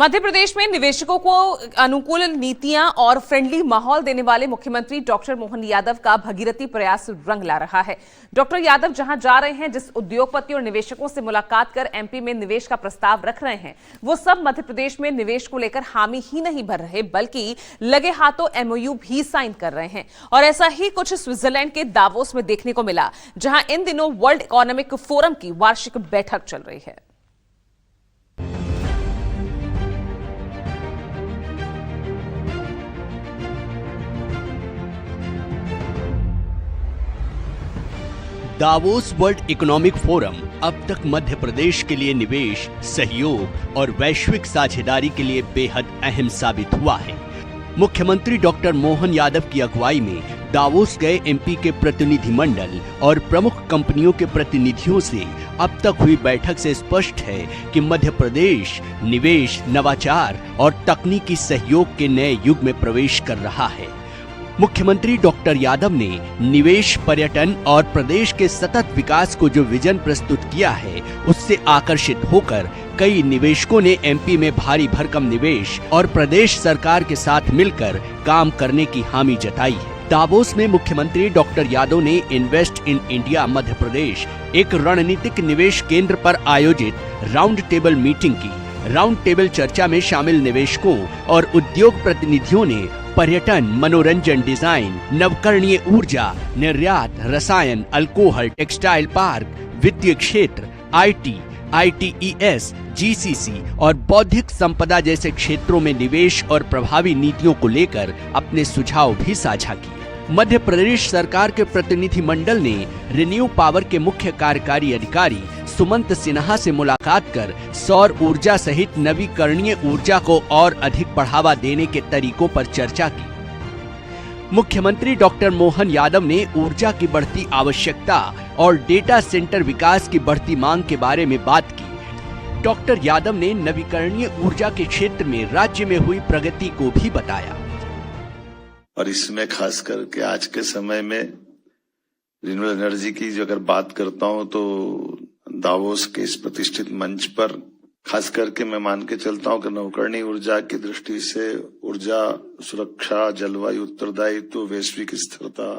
मध्य प्रदेश में निवेशकों को अनुकूल नीतियां और फ्रेंडली माहौल देने वाले मुख्यमंत्री डॉक्टर मोहन यादव का भगीरथी प्रयास रंग ला रहा है। डॉक्टर यादव जहां जा रहे हैं, जिस उद्योगपति और निवेशकों से मुलाकात कर एमपी में निवेश का प्रस्ताव रख रहे हैं, वो सब मध्य प्रदेश में निवेश को लेकर हामी ही नहीं भर रहे, बल्कि लगे हाथों एमओयू भी साइन कर रहे हैं। और ऐसा ही कुछ स्विट्जरलैंड के दावोस में देखने को मिला, जहां इन दिनों वर्ल्ड इकोनॉमिक फोरम की वार्षिक बैठक चल रही है। दावोस वर्ल्ड इकोनॉमिक फोरम अब तक मध्य प्रदेश के लिए निवेश, सहयोग और वैश्विक साझेदारी के लिए बेहद अहम साबित हुआ है। मुख्यमंत्री डॉक्टर मोहन यादव की अगुवाई में दावोस गए एमपी के प्रतिनिधिमंडल और प्रमुख कंपनियों के प्रतिनिधियों से अब तक हुई बैठक से स्पष्ट है कि मध्य प्रदेश निवेश, नवाचार और तकनीकी सहयोग के नए युग में प्रवेश कर रहा है। मुख्यमंत्री डॉक्टर यादव ने निवेश, पर्यटन और प्रदेश के सतत विकास को जो विजन प्रस्तुत किया है, उससे आकर्षित होकर कई निवेशकों ने एमपी में भारी भरकम निवेश और प्रदेश सरकार के साथ मिलकर काम करने की हामी जताई है। दावोस में मुख्यमंत्री डॉक्टर यादव ने invest in India Madhya Pradesh एक रणनीतिक निवेश केंद्र पर आयोजित राउंड टेबल मीटिंग की। राउंड टेबल चर्चा में शामिल निवेशकों और उद्योग प्रतिनिधियों ने पर्यटन, मनोरंजन, डिजाइन, नवकरणीय ऊर्जा, निर्यात, रसायन, अल्कोहल, टेक्सटाइल पार्क, वित्तीय क्षेत्र, आईटी, आईटीईएस, जीसीसी और बौद्धिक संपदा जैसे क्षेत्रों में निवेश और प्रभावी नीतियों को लेकर अपने सुझाव भी साझा किए। मध्य प्रदेश सरकार के प्रतिनिधिमंडल ने रिन्यू पावर के मुख्य कार्यकारी अधिकारी सुमंत सिन्हा से मुलाकात कर सौर ऊर्जा सहित नवीकरणीय ऊर्जा को और अधिक बढ़ावा देने के तरीकों पर चर्चा की। मुख्यमंत्री डॉक्टर मोहन यादव ने ऊर्जा की बढ़ती आवश्यकता और डेटा सेंटर विकास की बढ़ती मांग के बारे में बात की। डॉक्टर यादव ने नवीकरणीय ऊर्जा के क्षेत्र में राज्य में हुई प्रगति को भी बताया। और इसमें खास करके आज के समय में रिन्यूएबल एनर्जी की जो अगर बात करता हूं तो दावोस के इस प्रतिष्ठित मंच पर खास करके मैं मान के चलता हूं कि नवकरणीय ऊर्जा की दृष्टि से ऊर्जा सुरक्षा, जलवायु उत्तरदायित्व, वैश्विक स्थिरता,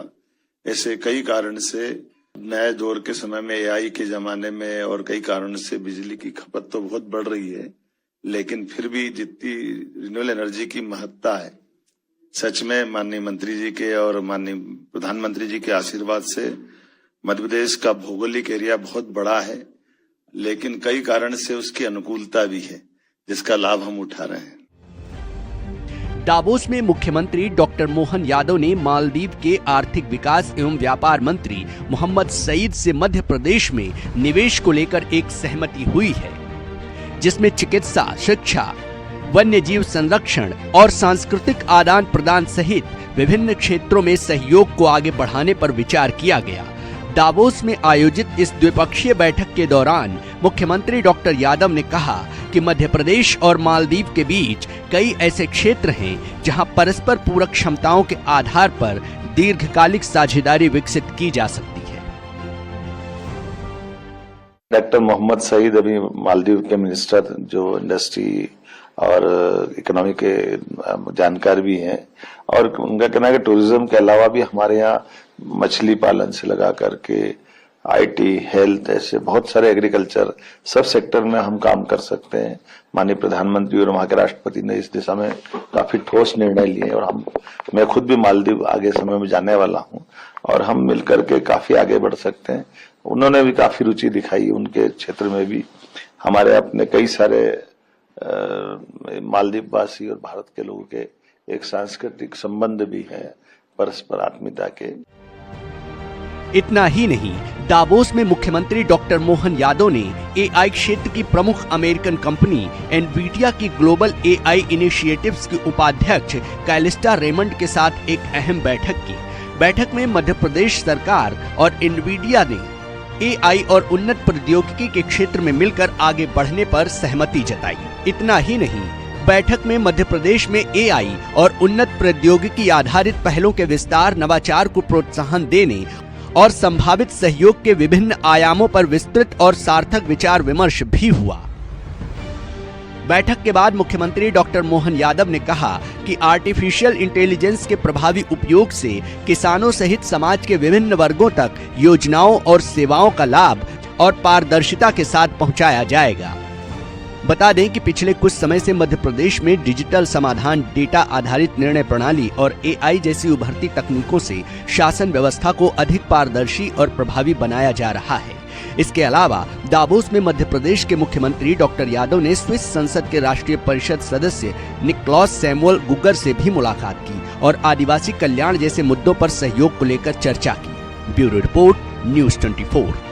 ऐसे कई कारण से नए दौर के समय में एआई के जमाने में और कई कारण से बिजली की खपत तो बहुत बढ़ रही है, लेकिन फिर भी जितनी रिन्यूएबल एनर्जी की महत्ता है, सच में माननीय मंत्री जी के और माननीय प्रधानमंत्री जी के आशीर्वाद से मध्य प्रदेश का भौगोलिक एरिया बहुत बड़ा है, लेकिन कई कारण से उसकी अनुकूलता भी है, जिसका लाभ हम उठा रहे हैं। दावोस में मुख्यमंत्री डॉक्टर मोहन यादव ने मालदीव के आर्थिक विकास एवं व्यापार मंत्री मोहम्मद सईद से मध्य प्रदेश में निवेश को लेकर एक सहमति हुई है, जिसमें चिकित्सा, शिक्षा, वन्य जीव संरक्षण और सांस्कृतिक आदान प्रदान सहित विभिन्न क्षेत्रों में सहयोग को आगे बढ़ाने पर विचार किया गया। दावोस में आयोजित इस द्विपक्षीय बैठक के दौरान मुख्यमंत्री डॉक्टर यादव ने कहा कि मध्य प्रदेश और मालदीव के बीच कई ऐसे क्षेत्र हैं जहां परस्पर पूरक क्षमताओं के आधार पर दीर्घकालिक साझेदारी विकसित की जा सकती है। डॉक्टर मोहम्मद सईद अभी मालदीव के मिनिस्टर जो इंडस्ट्री और इकोनॉमी के जानकार भी हैं, और उनका कहना है कि टूरिज्म के अलावा भी हमारे यहाँ मछली पालन से लगा करके आईटी, हेल्थ, ऐसे बहुत सारे एग्रीकल्चर सब सेक्टर में हम काम कर सकते हैं। माननीय प्रधानमंत्री और वहाँ के राष्ट्रपति ने इस दिशा में काफी ठोस निर्णय लिए और मैं खुद भी मालदीव आगे समय में जाने वाला हूँ और हम मिलकर के काफी आगे बढ़ सकते हैं। उन्होंने भी काफी रुचि दिखाई, उनके क्षेत्र में भी हमारे अपने कई सारे मालदीव वासी और भारत के लोगों के एक सांस्कृतिक संबंध भी है परस्पर आत्मीयता के। इतना ही नहीं, दावोस में मुख्यमंत्री डॉक्टर मोहन यादव ने एआई क्षेत्र की प्रमुख अमेरिकन कंपनी एनवीडिया की ग्लोबल एआई इनिशिएटिव्स की उपाध्यक्ष कैलिस्टा रेमंड के साथ एक अहम बैठक की। बैठक में मध्य प्रदेश सरकार और एनवीडिया ने एआई और उन्नत प्रौद्योगिकी के क्षेत्र में मिलकर आगे बढ़ने पर सहमति जताई। इतना ही नहीं, बैठक में मध्य प्रदेश में एआई और उन्नत प्रौद्योगिकी आधारित पहलों के विस्तार, नवाचार को प्रोत्साहन देने और संभावित सहयोग के विभिन्न आयामों पर विस्तृत और सार्थक विचार विमर्श भी हुआ। बैठक के बाद मुख्यमंत्री डॉक्टर मोहन यादव ने कहा कि आर्टिफिशियल इंटेलिजेंस के प्रभावी उपयोग से किसानों सहित समाज के विभिन्न वर्गों तक योजनाओं और सेवाओं का लाभ और पारदर्शिता के साथ पहुंचाया जाएगा। बता दें कि पिछले कुछ समय से मध्य प्रदेश में डिजिटल समाधान, डेटा आधारित निर्णय प्रणाली और एआई जैसी उभरती तकनीकों से शासन व्यवस्था को अधिक पारदर्शी और प्रभावी बनाया जा रहा है। इसके अलावा दावोस में मध्य प्रदेश के मुख्यमंत्री डॉक्टर यादव ने स्विस संसद के राष्ट्रीय परिषद सदस्य निकोलस सैमुअल गुगर से भी मुलाकात की और आदिवासी कल्याण जैसे मुद्दों पर सहयोग को लेकर चर्चा की। Bureau report, news 24।